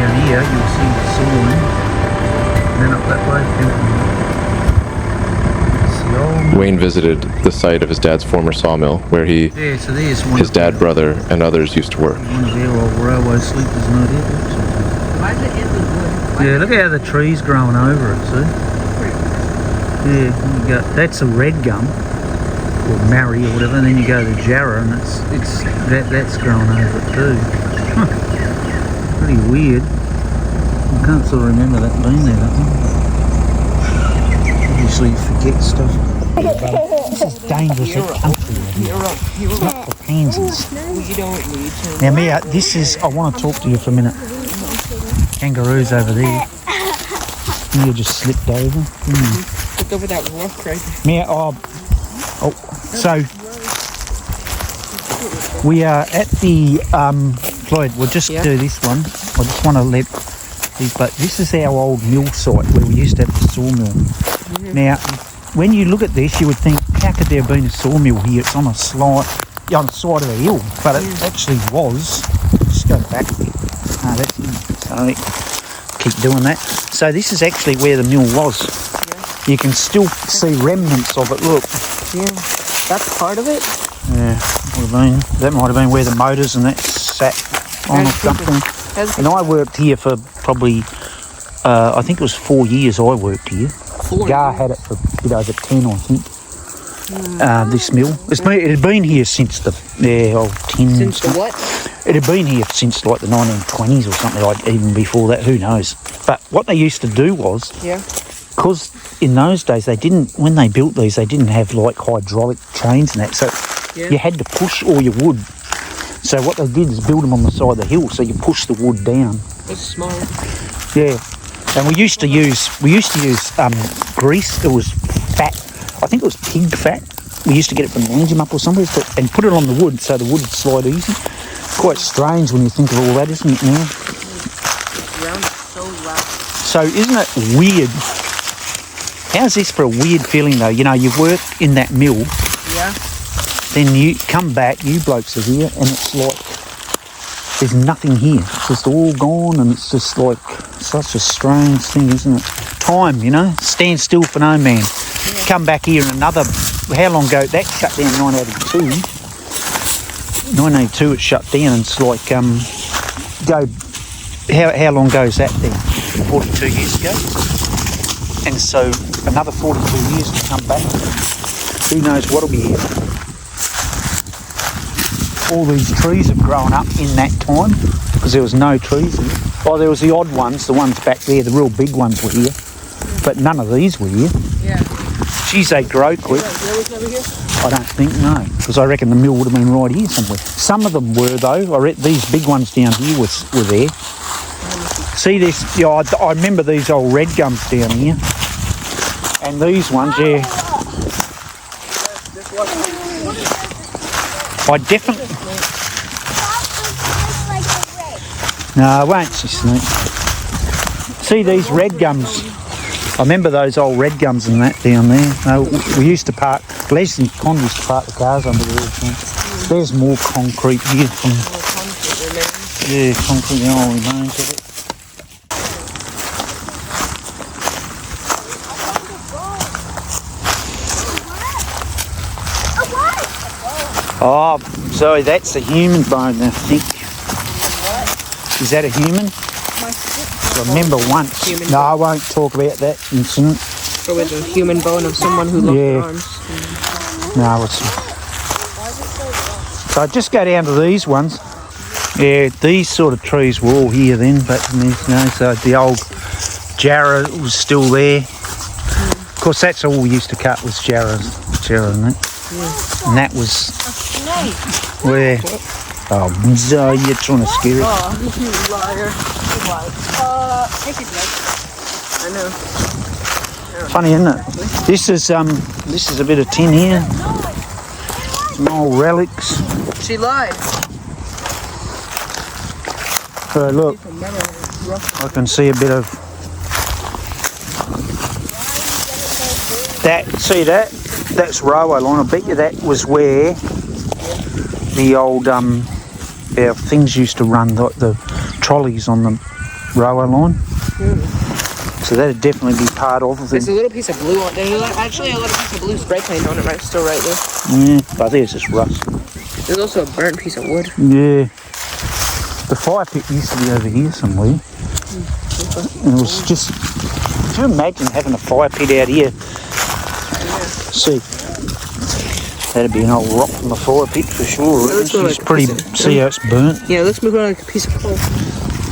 down here, you'll see the Sawmill. And then up that way, Wayne visited the site of his dad's former sawmill, where so there's one his dad, brother, and others used to work. One of their old railway sleepers, no doubt. Yeah, look how the trees growing over it, see? Yeah, you go, that's a red gum, or marry or whatever, and then you go to jarrah and that's growing over it too. Huh. Pretty weird. I can't sort of remember that being there, that one. Obviously you forget stuff. This is dangerous country. It's not for pansies. Now Mia, I want to talk to you for a minute. Kangaroos over there. Mia just slipped over. Look over that rock right there. Mia, so we are at the Floyd, we'll just do this one. I just want to let these, but this is our old mill site where we used to have the sawmill. Now, when you look at this, you would think, how could there have been a sawmill here? It's on a side of a hill, but it actually was. Just go back a bit. Sorry, keep doing that. So this is actually where the mill was. Yeah. You can still see remnants of it. Look. Yeah, that's part of it. Yeah, that might have been where the motors and that sat on or something. And I worked here for probably, I think it was 4 years. I worked here. Gar had it for a bit over 10, I think. This mill. It had been here since the 10. Since the what? It had been here since like the 1920s or something, like even before that, who knows. But what they used to do was, because in those days when they built these, they didn't have like hydraulic chains and that, so you had to push all your wood. So what they did is build them on the side of the hill, so you push the wood down. That's smart. Yeah, and we used to use grease. It was fat. I think it was pig fat. We used to get it from Nannup or somewhere, and put it on the wood so the wood would slide easy. Quite strange when you think of all that, isn't it now? So isn't it weird? How's this for a weird feeling though? You know, you've worked in that mill. Yeah. Then you come back, you blokes are here, and it's like there's nothing here. It's just all gone, and it's just like such a strange thing, isn't it? Time, you know, stand still for no man. Yeah. Come back here and how long ago? That shut down 1982. 1982 it shut down, and it's like, how long ago is that then? 42 years ago. And so another 42 years to come back. Who knows what'll be here. All these trees have grown up in that time, because there was no trees here. Oh, there was the odd ones, the ones back there, the real big ones were here. But none of these were here. Yeah. Geez, they grow quick. I don't think, no, because I reckon the mill would have been right here somewhere. Some of them were though. These big ones down here were there. See this? Yeah, I remember these old red gums down here. And these ones, yeah. I definitely... No, I won't see snake. See these red gums? I remember those old red gums and that down there. We used to park, Les and Con used to park the cars under there. There's more concrete here from... Yeah, concrete, the old remains of it. Oh, sorry, that's a human bone, I think. What? Is that a human? I remember once. No, I won't talk about that incident. So it's a human bone of someone who lost their arms. No, it's... So just go down to these ones. Yeah, these sort of trees were all here then, but so the old jarrah was still there. Of course, that's all we used to cut was jarrah and that. Yeah. And that was where... Oh, so you're trying to scare it. Oh, you liar. Take it back. I know. Funny, isn't it? This is a bit of tin here. Some old relics. She lied. So look, I can see a bit of that. See that? That's railway line. I bet you that was where the old our things used to run, the trolleys on them. railway line. So that'd definitely be part of it. There's a little piece of blue on there. There's actually a little piece of blue spray paint on it, right? Still right there. Yeah, but I think it's just rust. There's also a burnt piece of wood. Yeah. The fire pit used to be over here somewhere. And it was just, can you imagine having a fire pit out here? See, that'd be an old rock from the fire pit for sure. It looks It's like pretty, see how it's burnt? Yeah, let's move on like a piece of coal.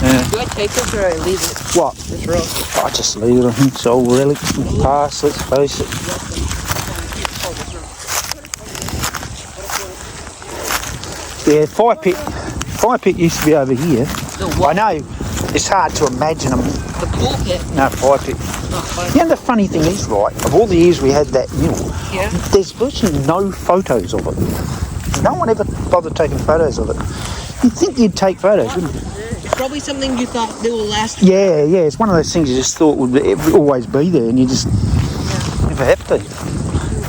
Yeah. Do I take this or I leave it? What? This rock. I just leave it, I think it's old relics from the past, let's face it. Yeah, fire pit used to be over here. I know, it's hard to imagine them. The coal pit. No, fire pit. You know, the funny thing is, right, of all the years we had that mill, there's virtually no photos of it. No one ever bothered taking photos of it. You'd think you'd take photos, wouldn't you? It's probably something you thought they will last. Yeah, it's one of those things you just thought would always be there, and you just never have to.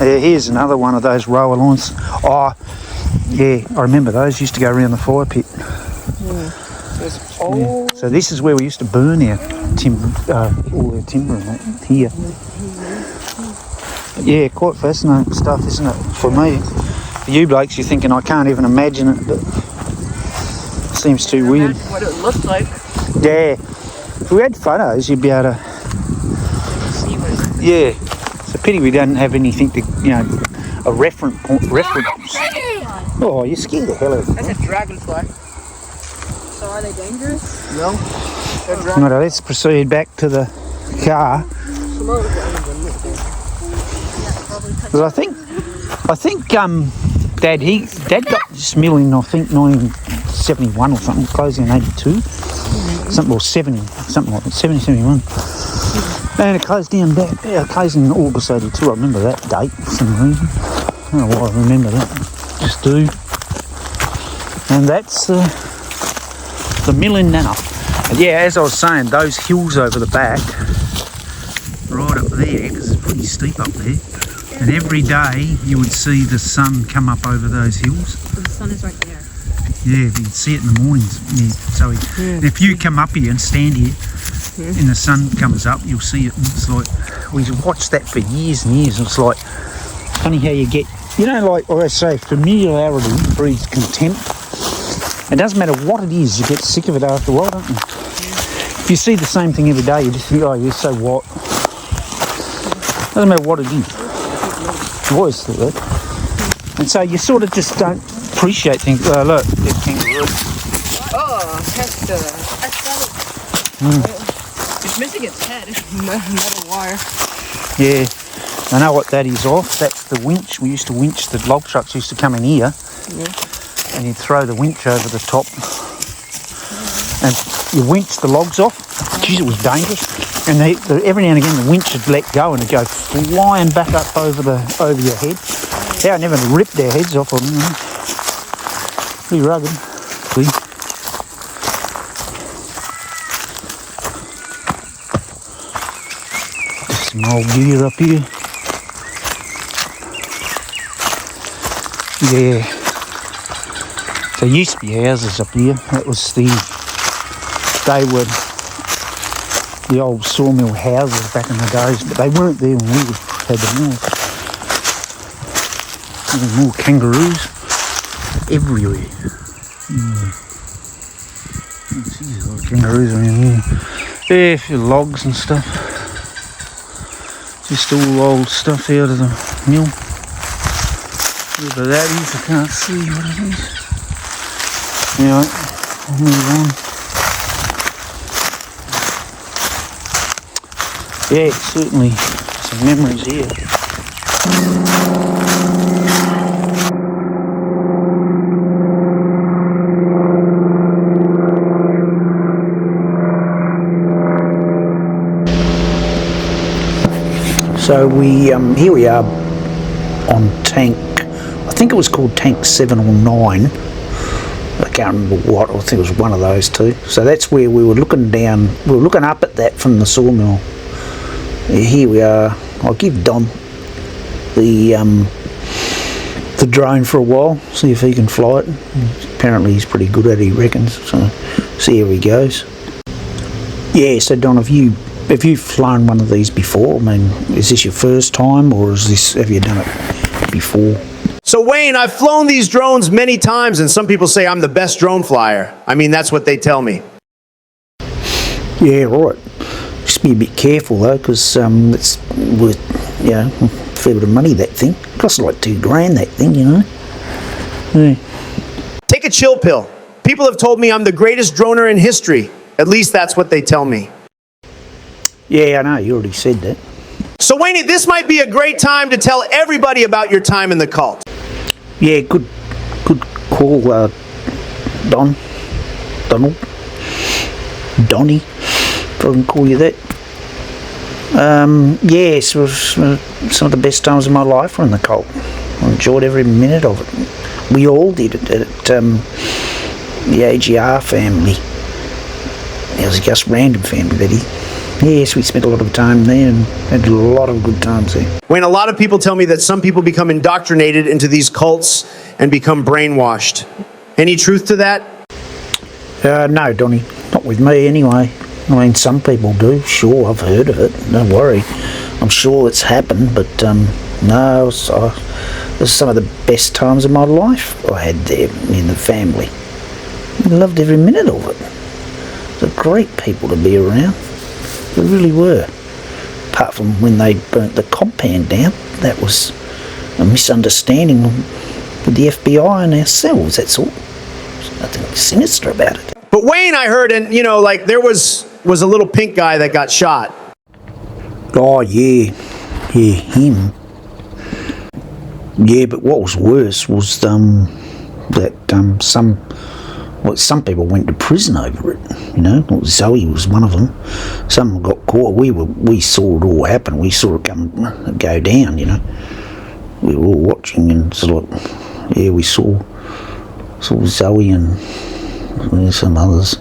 Here's another one of those rower lines. Oh, yeah, I remember those used to go around the fire pit. Yeah. So this is where we used to burn our timber, all our timber and that here. But yeah, quite fascinating stuff, isn't it? For me, for you blokes, you're thinking I can't even imagine it, but it seems too weird. What it looked like. Yeah, if we had photos, you'd be able to. Yeah, it's a pity we don't have anything to, a reference point. Oh, you scared the hell out of me. That's a dragonfly. So are they dangerous? No. Right, let's proceed back to the car. Because I think Dad got this mill in 1971 or something, closing in 82, something or 70, something like that, 70, 71. And it closed down closed in August 82. I remember that date for some reason. I don't know why I remember that. Just do. And that's the mill in Nannup. And yeah, as I was saying, those hills over the back, right up there, because it's pretty steep up there. And every day you would see the sun come up over those hills. The sun is right there. Yeah, you'd see it in the mornings. Yeah. So if you come up here and stand here and the sun comes up, you'll see it. And it's like, we watched that for years and years. It's like, funny how you get, like I say, familiarity breeds contempt. It doesn't matter what it is, you get sick of it after a while, don't you? If you see the same thing every day, you just think, oh, yeah, so what? Doesn't matter what it is. You always think that. And so you sort of just don't appreciate things. Look, there's kangaroo. Oh, that's it's missing its head. Metal wire. Yeah, I know what that is off. That's the winch. We used to winch, the log trucks used to come in here. Yeah. And you'd throw the winch over the top. And you winch the logs off. Jeez, it was dangerous. And every now and again the winch would let go and it'd go flying back up over your head. Yeah, I never ripped their heads off of them. Pretty rugged. See? Just some old gear up here. Yeah. There used to be houses up here. They were the old sawmill houses back in the days, but they weren't there when we had the mill. There were more kangaroos everywhere. Jeez, a lot of kangaroos around here. Yeah, a few logs and stuff. Just all old stuff out of the mill. Whatever that is, I can't see what it is. Anyway, I'll move on. Yeah, certainly some memories here. So here we are on tank, I think it was called tank 7 or 9. I can't remember what, I think it was one of those two. So that's where we were looking down, we were looking up at that from the sawmill. Here we are. I'll give Don the drone for a while, see if he can fly it. Apparently he's pretty good at it, he reckons, so see how he goes. Yeah, so Don, have you flown one of these before? I mean, is this your first time, or have you done it before? So Wayne, I've flown these drones many times, and some people say I'm the best drone flyer. I mean, that's what they tell me. Yeah, right. Just be a bit careful though, because it's worth, a fair bit of money, that thing. Costs like $2,000, that thing, Yeah. Take a chill pill. People have told me I'm the greatest droner in history. At least that's what they tell me. Yeah, I know, you already said that. So Wayne, this might be a great time to tell everybody about your time in the cult. Yeah, good call, Donald, Donnie, if I can call you that. Yes, it was some of the best times of my life were in the cult. I enjoyed every minute of it. We all did it at the AGR family. It was just random family, that is. Yes, we spent a lot of time there and had a lot of good times there. Wayne, a lot of people tell me that some people become indoctrinated into these cults and become brainwashed. Any truth to that? No, Donnie, not with me anyway. I mean, some people do, sure, I've heard of it, don't worry. I'm sure it's happened, but no, it was some of the best times of my life I had there in the family. I loved every minute of it. They're great people to be around. They really were. Apart from when they burnt the compound down, that was a misunderstanding with the FBI and ourselves, that's all. There's nothing sinister about it. But Wayne, I heard, and there was a little pink guy that got shot. Oh, yeah, him. Yeah, but what was worse was that some people went to prison over it. Zoe was one of them. Some got caught. We saw it all happen. We saw it go down. We were all watching, and sort of, we saw Zoe and some others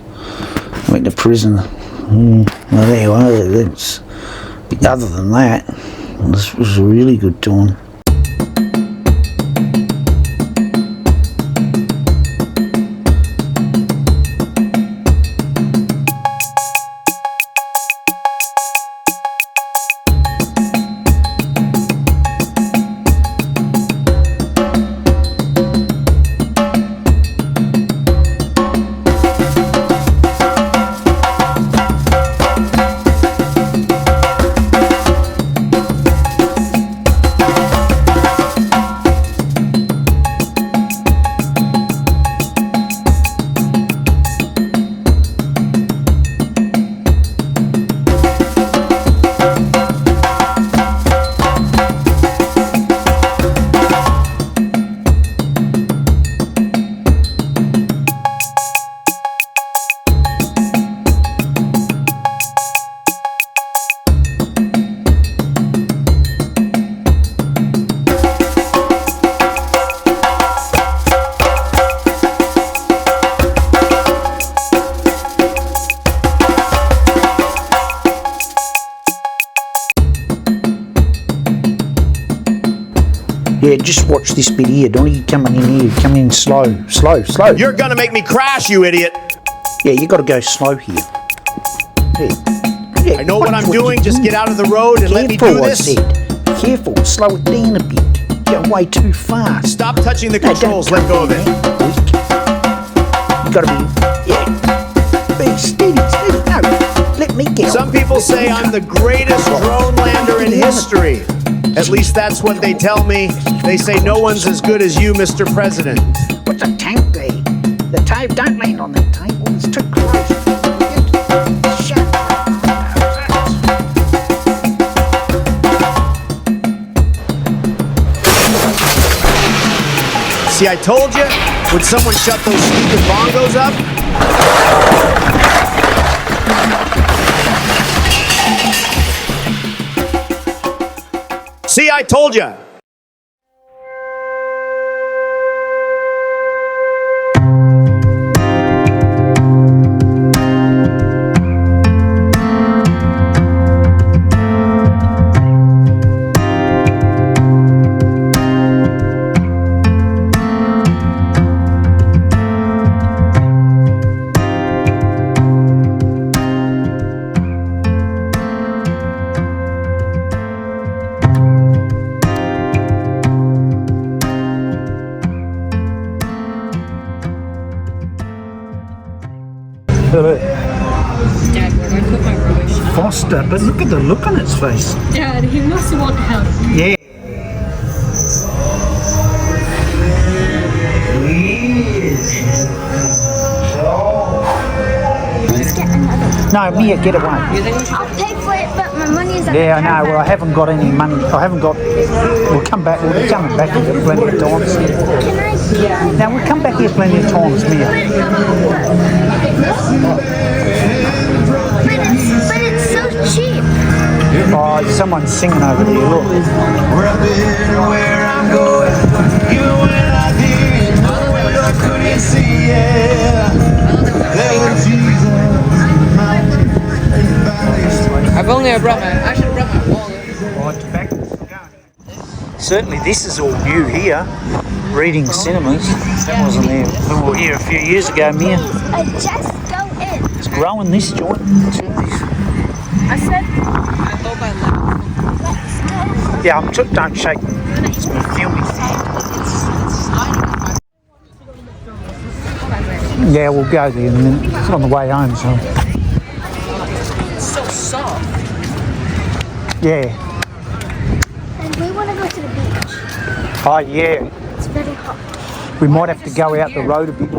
went to prison. Well, there you are. Other than that, this was a really good time. Yeah, just watch this bit here. Don't you coming in here? Come in slow. You're gonna make me crash, you idiot. Yeah, you got to go slow here. Yeah, I know what I'm doing. Just get out of the road and let me do this. Careful, slow it down a bit. You're way too fast. Stop touching the controls. Let go of it. You got to be steady. No, let me get. Some people say I'm the greatest drone lander in history. At least that's what they tell me. They say no one's as good as you, Mr. President. What's a tank there? The tape, don't land on the table. It's too close. Shut up. See, I told you. Would someone shut those stupid bongos up? See, I told you. Dad, where do I put my rubbish? Foster, but look at the look on its face. Dad, he must want help. Yeah. Just get another one. No, Mia, get away. I'll pay for it, but my money is at Yeah, I the know. Well, I haven't got any money. I haven't got. We'll come back. We'll be coming back here plenty of times. Can I? Now we'll come back here plenty of times, Mia. But it's so cheap. Oh, someone's singing over there. Look. Where I've been, where I'm going, even when I didn't know it, I couldn't see it. There were seasons, mountains, and valleys. I've only brought my. I should have brought my wallet. Right, tobacco. Certainly, this is all new here. Reading cinemas. That wasn't there. We were here a few years ago, Mia. Just go in. It's growing this joint. I said. I hope I left. Yeah, don't shake. It's me filming. Yeah, we'll go there in a minute. It's on the way home, so. It's so soft. Yeah. And we want to go to the beach. Oh, yeah. It's very hot. We might have to go out the road a bit.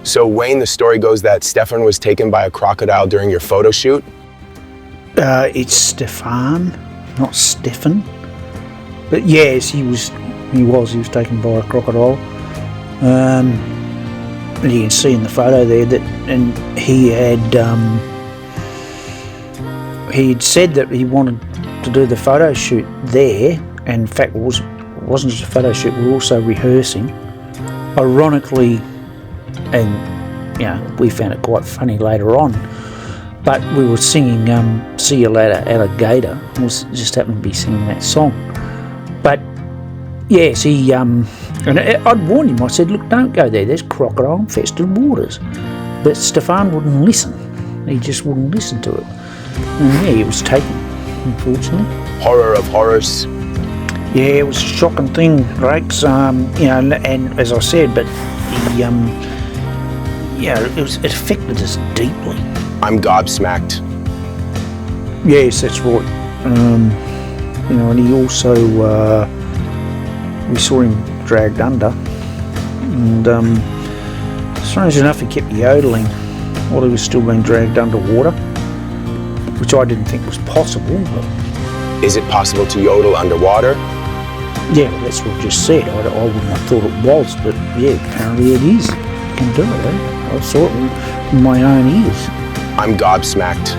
So Wayne, the story goes that Stefan was taken by a crocodile during your photo shoot. It's Stefan, not Stefan. But yes, he was taken by a crocodile. And you can see in the photo there that, and he had said that he wanted to do the photo shoot there, and in fact it wasn't just a photo shoot, we were also rehearsing. Ironically, and we found it quite funny later on, but we were singing See You Later Alligator, was just happened to be singing that song. But yes, he and I'd warned him, I said, look, don't go there, there's crocodile infested waters. But Stefan wouldn't listen, he just wouldn't listen to it. And he was taken, unfortunately. Horror of horrors. Yeah, it was a shocking thing, Rakes. And as I said, but it affected us deeply. I'm gobsmacked. Yes, that's right. And he also, we saw him dragged under, and strange enough, he kept yodeling while he was still being dragged underwater, which I didn't think was possible. But Is it possible to yodel underwater? yeah, well, that's what I just said. I wouldn't have thought it was, but yeah, apparently it is. You can do it, I saw it with my own ears. I'm gobsmacked.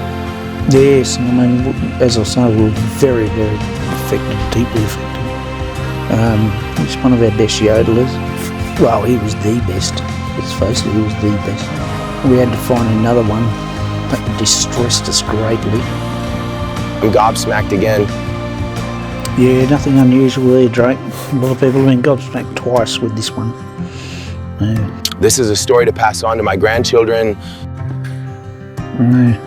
Yes, I mean, as I say, we were very, very affected, deeply affected. He's one of our best yodelers. Well, he was the best. Let's face it, he was the best. We had to find another one that distressed us greatly. I'm gobsmacked again. Yeah, nothing unusual there, Drake. A lot of people have been gobsmacked twice with this one. Yeah. This is a story to pass on to my grandchildren. Yeah.